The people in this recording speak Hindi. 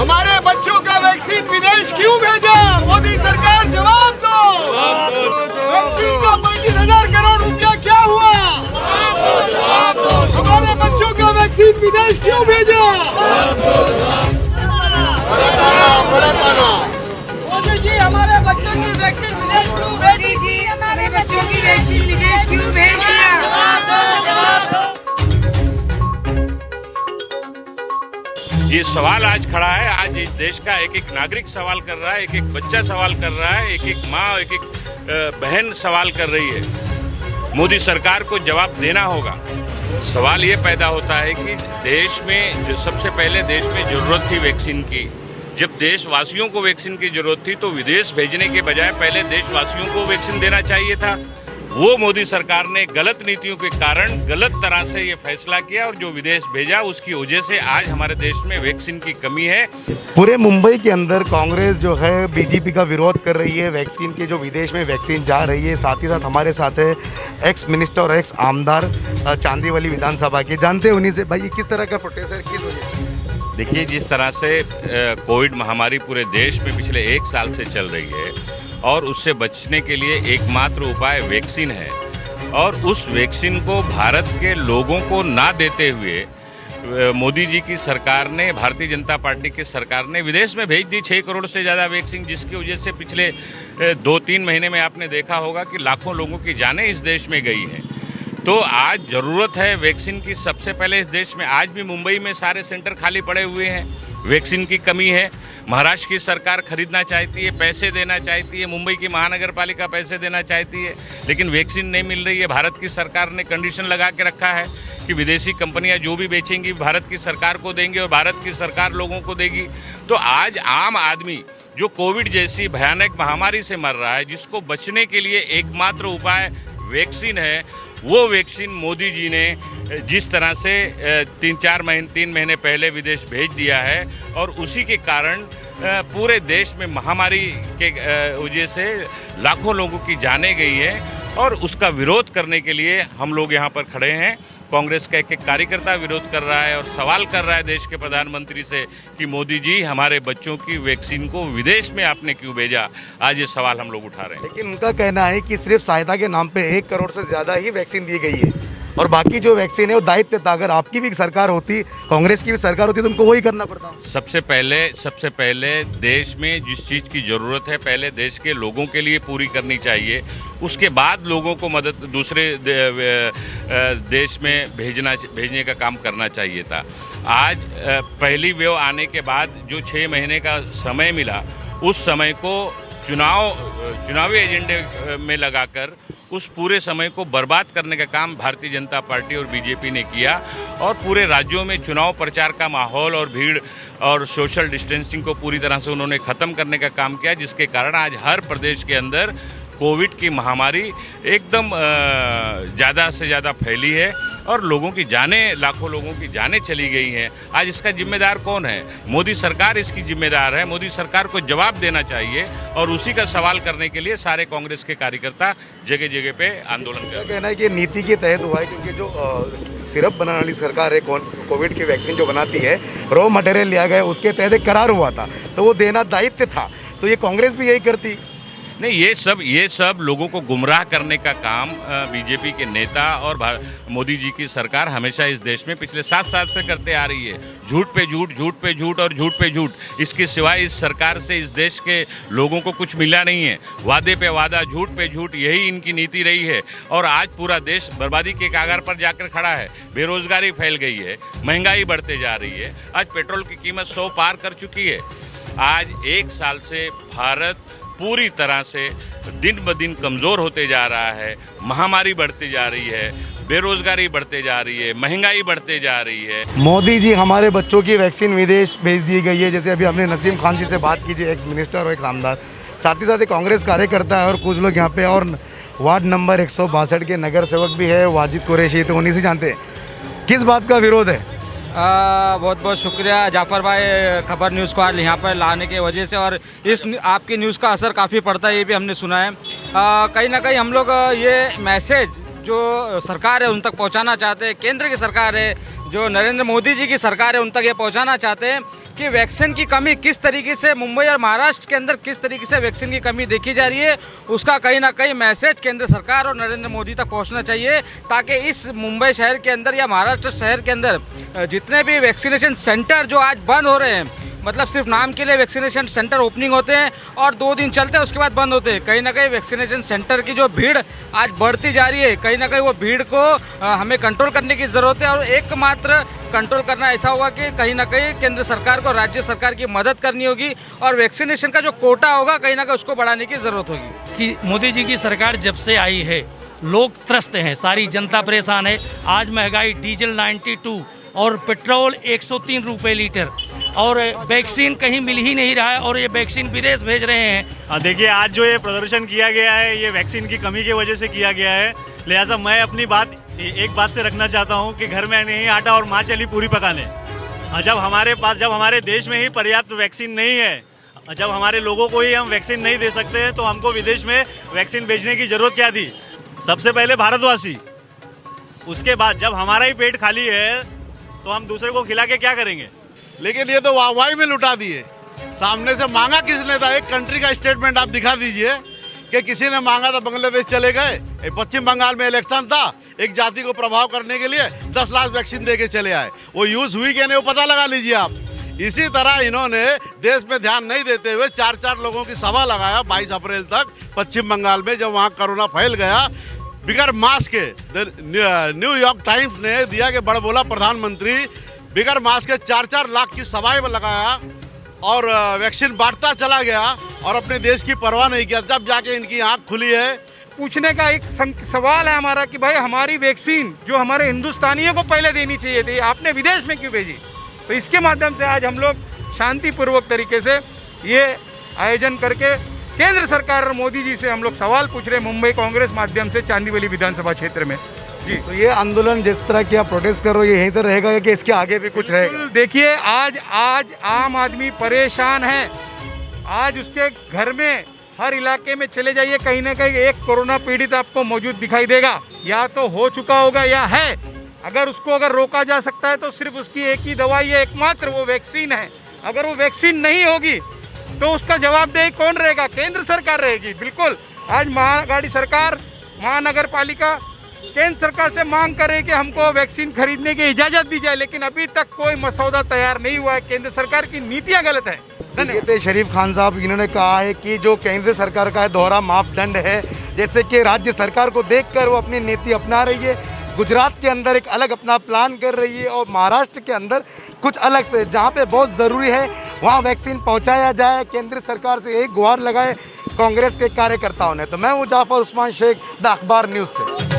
हमारे बच्चों का वैक्सीन विदेश क्यों भेजा? मोदी सरकार जवाब दो। वैक्सीन का 35,000 करोड़ रुपया क्या हुआ? हमारे बच्चों का वैक्सीन विदेश क्यों भेजा? मोदी जी हमारे बच्चों की वैक्सीन विदेश क्यों भेजी थी? हमारे बच्चों की वैक्सीन विदेश क्यों भेज दिया? ये सवाल आज खड़ा है। आज इस देश का एक एक नागरिक सवाल कर रहा है, एक एक बच्चा सवाल कर रहा है, एक एक माँ, एक एक बहन सवाल कर रही है। मोदी सरकार को जवाब देना होगा। सवाल ये पैदा होता है कि देश में जो सबसे पहले देश में जरूरत थी वैक्सीन की, जब देशवासियों को वैक्सीन की जरूरत थी तो विदेश भेजने के बजाय पहले देशवासियों को वैक्सीन देना चाहिए था। वो मोदी सरकार ने गलत नीतियों के कारण गलत तरह से ये फैसला किया और जो विदेश भेजा उसकी वजह से आज हमारे देश में वैक्सीन की कमी है। पूरे मुंबई के अंदर कांग्रेस जो है बीजेपी का विरोध कर रही है वैक्सीन की, जो विदेश में वैक्सीन जा रही है। साथ ही साथ हमारे साथ है एक्स मिनिस्टर और एक्स आमदार चांदीवली विधानसभा के। जानते हैं उन्हीं से भाई ये किस तरह का प्रोटेस्ट है, किस वजह से? देखिए, जिस तरह से कोविड महामारी पूरे देश में पिछले 1 साल से चल रही है और उससे बचने के लिए एकमात्र उपाय वैक्सीन है और उस वैक्सीन को भारत के लोगों को ना देते हुए मोदी जी की सरकार ने, भारतीय जनता पार्टी की सरकार ने विदेश में भेज दी 6 करोड़ से ज़्यादा वैक्सीन, जिसकी वजह से पिछले 2-3 महीने में आपने देखा होगा कि लाखों लोगों की जानें इस देश में गई हैं। तो आज ज़रूरत है वैक्सीन की सबसे पहले इस देश में। आज भी मुंबई में सारे सेंटर खाली पड़े हुए हैं, वैक्सीन की कमी है। महाराष्ट्र की सरकार खरीदना चाहती है, पैसे देना चाहती है, मुंबई की महानगर पालिका पैसे देना चाहती है, लेकिन वैक्सीन नहीं मिल रही है। भारत की सरकार ने कंडीशन लगा के रखा है कि विदेशी कंपनियां जो भी बेचेंगी भारत की सरकार को देंगे और भारत की सरकार लोगों को देगी। तो आज आम आदमी जो कोविड जैसी भयानक महामारी से मर रहा है, जिसको बचने के लिए एकमात्र उपाय वैक्सीन है, वो वैक्सीन मोदी जी ने जिस तरह से 3 महीने पहले विदेश भेज दिया है और उसी के कारण पूरे देश में महामारी के वजह से लाखों लोगों की जानें गई है और उसका विरोध करने के लिए हम लोग यहाँ पर खड़े हैं। कांग्रेस का एक कार्यकर्ता विरोध कर रहा है और सवाल कर रहा है देश के प्रधानमंत्री से कि मोदी जी हमारे बच्चों की वैक्सीन को विदेश में आपने क्यों भेजा। आज ये सवाल हम लोग उठा रहे हैं। लेकिन उनका कहना है कि सिर्फ सहायता के नाम पे 1 करोड़ से ज़्यादा ही वैक्सीन दी गई है और बाकी जो वैक्सीन है वो दायित्व था। अगर आपकी भी सरकार होती, कांग्रेस की भी सरकार होती तो उनको वही करना पड़ता। सबसे पहले देश में जिस चीज़ की ज़रूरत है पहले देश के लोगों के लिए पूरी करनी चाहिए, उसके बाद लोगों को मदद दूसरे देश में भेजने का काम करना चाहिए था। आज पहली वेव आने के बाद जो 6 महीने का समय मिला, उस समय को चुनावी एजेंडे में लगाकर उस पूरे समय को बर्बाद करने का काम भारतीय जनता पार्टी और बीजेपी ने किया और पूरे राज्यों में चुनाव प्रचार का माहौल और भीड़ और सोशल डिस्टेंसिंग को पूरी तरह से उन्होंने ख़त्म करने का काम किया, जिसके कारण आज हर प्रदेश के अंदर कोविड की महामारी एकदम ज़्यादा से ज़्यादा फैली है और लोगों की जानें, लाखों लोगों की जानें चली गई हैं। आज इसका जिम्मेदार कौन है? मोदी सरकार इसकी जिम्मेदार है। मोदी सरकार को जवाब देना चाहिए और उसी का सवाल करने के लिए सारे कांग्रेस के कार्यकर्ता जगह जगह पे आंदोलन कर रहे हैं। कहना है कि नीति के तहत हुआ है, क्योंकि जो सिरप बनाने वाली सरकार है, कोविड की वैक्सीन जो बनाती है, रॉ मटेरियल लिया गया, उसके तहत एक करार हुआ था तो वो देना दायित्व था। तो ये कांग्रेस भी यही करती नहीं। ये सब लोगों को गुमराह करने का काम बीजेपी के नेता और मोदी जी की सरकार हमेशा इस देश में पिछले 7 साल से करते आ रही है। झूठ पे झूठ, झूठ पे झूठ और झूठ पे झूठ। इसके सिवाय इस सरकार से इस देश के लोगों को कुछ मिला नहीं है। वादे पे वादा, झूठ पे झूठ, यही इनकी नीति रही है और आज पूरा देश बर्बादी के कागार पर जाकर खड़ा है। बेरोजगारी फैल गई है, महंगाई बढ़ते जा रही है। आज पेट्रोल की कीमत 100 पार कर चुकी है। आज 1 साल से भारत पूरी तरह से दिन ब दिन कमज़ोर होते जा रहा है। महामारी बढ़ती जा रही है, बेरोजगारी बढ़ते जा रही है, महंगाई बढ़ते जा रही है। मोदी जी हमारे बच्चों की वैक्सीन विदेश भेज दी गई है। जैसे अभी हमने नसीम खान जी से बात कीजिए, एक्स मिनिस्टर और एक्स आमदार, साथ ही साथ एक कांग्रेस कार्यकर्ता है और कुछ लोग यहाँ पे और वार्ड नंबर 162 के नगर सेवक भी है वाजिद कुरैशी, तो उन्हीं से जानते हैं किस बात का विरोध है। बहुत बहुत शुक्रिया जाफ़र भाई, खबर न्यूज़ को आज यहाँ पर लाने की वजह से, और इस आपकी न्यूज़ का असर काफ़ी पड़ता है, ये भी हमने सुना है। कहीं ना कहीं हम लोग ये मैसेज जो सरकार है उन तक पहुँचाना चाहते हैं, केंद्र की सरकार है, जो नरेंद्र मोदी जी की सरकार है उन तक ये पहुँचाना चाहते हैं कि वैक्सीन की कमी किस तरीके से मुंबई और महाराष्ट्र के अंदर किस तरीके से वैक्सीन की कमी देखी जा रही है, उसका कहीं ना कहीं मैसेज केंद्र सरकार और नरेंद्र मोदी तक पहुंचना चाहिए, ताकि इस मुंबई शहर के अंदर या महाराष्ट्र शहर के अंदर जितने भी वैक्सीनेशन सेंटर जो आज बंद हो रहे हैं, मतलब सिर्फ नाम के लिए वैक्सीनेशन सेंटर ओपनिंग होते हैं और 2 दिन चलते हैं उसके बाद बंद होते हैं, कहीं ना कहीं वैक्सीनेशन सेंटर की जो भीड़ आज बढ़ती जा रही है, कहीं ना कहीं वो भीड़ को हमें कंट्रोल करने की ज़रूरत है। और एकमात्र कंट्रोल करना ऐसा होगा कि कहीं ना कहीं केंद्र सरकार को राज्य सरकार की मदद करनी होगी और वैक्सीनेशन का जो कोटा होगा कहीं ना कहीं उसको बढ़ाने की ज़रूरत होगी। कि मोदी जी की सरकार जब से आई है लोग त्रस्त हैं, सारी जनता परेशान है। आज महंगाई, डीजल 92 और पेट्रोल 103 रुपये लीटर, और वैक्सीन कहीं मिल ही नहीं रहा है और ये वैक्सीन विदेश भेज रहे हैं। देखिए, आज जो ये प्रदर्शन किया गया है ये वैक्सीन की कमी की वजह से किया गया है, लिहाजा मैं अपनी बात एक बात से रखना चाहता हूँ कि घर में नहीं आटा और माँ चली पूरी पकाने। जब हमारे देश में ही पर्याप्त वैक्सीन नहीं है, जब हमारे लोगों को ही हम वैक्सीन नहीं दे सकते हैं, तो हमको विदेश में वैक्सीन भेजने की जरूरत क्या थी? सबसे पहले भारतवासी, उसके बाद जब हमारा ही पेट खाली है तो हम दूसरे को खिला के क्या करेंगे? लेकिन ये तो वाहवाही में लुटा दिए। सामने से मांगा किसने था? एक कंट्री का स्टेटमेंट आप दिखा दीजिए कि किसी ने मांगा था बांग्लादेश चले गए। पश्चिम बंगाल में इलेक्शन था, एक जाति को प्रभाव करने के लिए 10 लाख वैक्सीन दे के चले आए। वो यूज हुई कि नहीं वो पता लगा लीजिए आप। इसी तरह इन्होंने देश में ध्यान नहीं देते हुए 4 लोगों की सभा लगाया 22 अप्रैल तक पश्चिम बंगाल में, जब वहाँ कोरोना फैल गया बिगर मास्क के। न्यूयॉर्क टाइम्स ने दिया कि बड़बोला प्रधानमंत्री बिगर मास्क के 4 लाख की सभाएं लगाया और वैक्सीन बांटता चला गया और अपने देश की परवाह नहीं किया। जब जाके इनकी आंख खुली है। पूछने का एक सवाल है हमारा कि भाई हमारी वैक्सीन जो हमारे हिंदुस्तानियों को पहले देनी चाहिए थी, आपने विदेश में क्यों भेजी? तो इसके माध्यम से आज हम लोग शांतिपूर्वक तरीके से ये आयोजन करके केंद्र सरकार और मोदी जी से हम लोग सवाल पूछ रहे हैं मुंबई कांग्रेस माध्यम से चांदीवली विधानसभा क्षेत्र में जी। तो ये आंदोलन जिस तरह की आप प्रोटेस्ट कर रहे हो, ये यहीं तर रहेगा कि इसके आगे भी कुछ रहेगा? देखिए, आज आम आदमी परेशान है। आज उसके घर में हर इलाके में चले जाइए, कहीं ना कहीं एक कोरोना पीड़ित आपको मौजूद दिखाई देगा, या तो हो चुका होगा या है। अगर उसको रोका जा सकता है तो सिर्फ उसकी एक ही दवाई है, एकमात्र वो वैक्सीन है। अगर वो वैक्सीन नहीं होगी तो उसका जवाबदेही कौन रहेगा? केंद्र सरकार रहेगी। बिल्कुल, आज महागाड़ी सरकार, महानगर पालिका केंद्र सरकार से मांग करे कि हमको वैक्सीन खरीदने की इजाजत दी जाए, लेकिन अभी तक कोई मसौदा तैयार नहीं हुआ है। केंद्र सरकार की नीतियां गलत है। धन्यवाद। शरीफ खान साहब, इन्होंने कहा है कि जो केंद्र सरकार का दोहरा मापदंड है, जैसे कि राज्य सरकार को देखकर वो अपनी नीति अपना रही है, गुजरात के अंदर एक अलग अपना प्लान कर रही है और महाराष्ट्र के अंदर कुछ अलग से, जहाँ पे बहुत ज़रूरी है वहाँ वैक्सीन पहुँचाया जाए। केंद्र सरकार से एक गुहार लगाए कांग्रेस के कार्यकर्ताओं ने। तो मैं हूँ जाफर उस्मान शेख, द अखबार न्यूज़ से।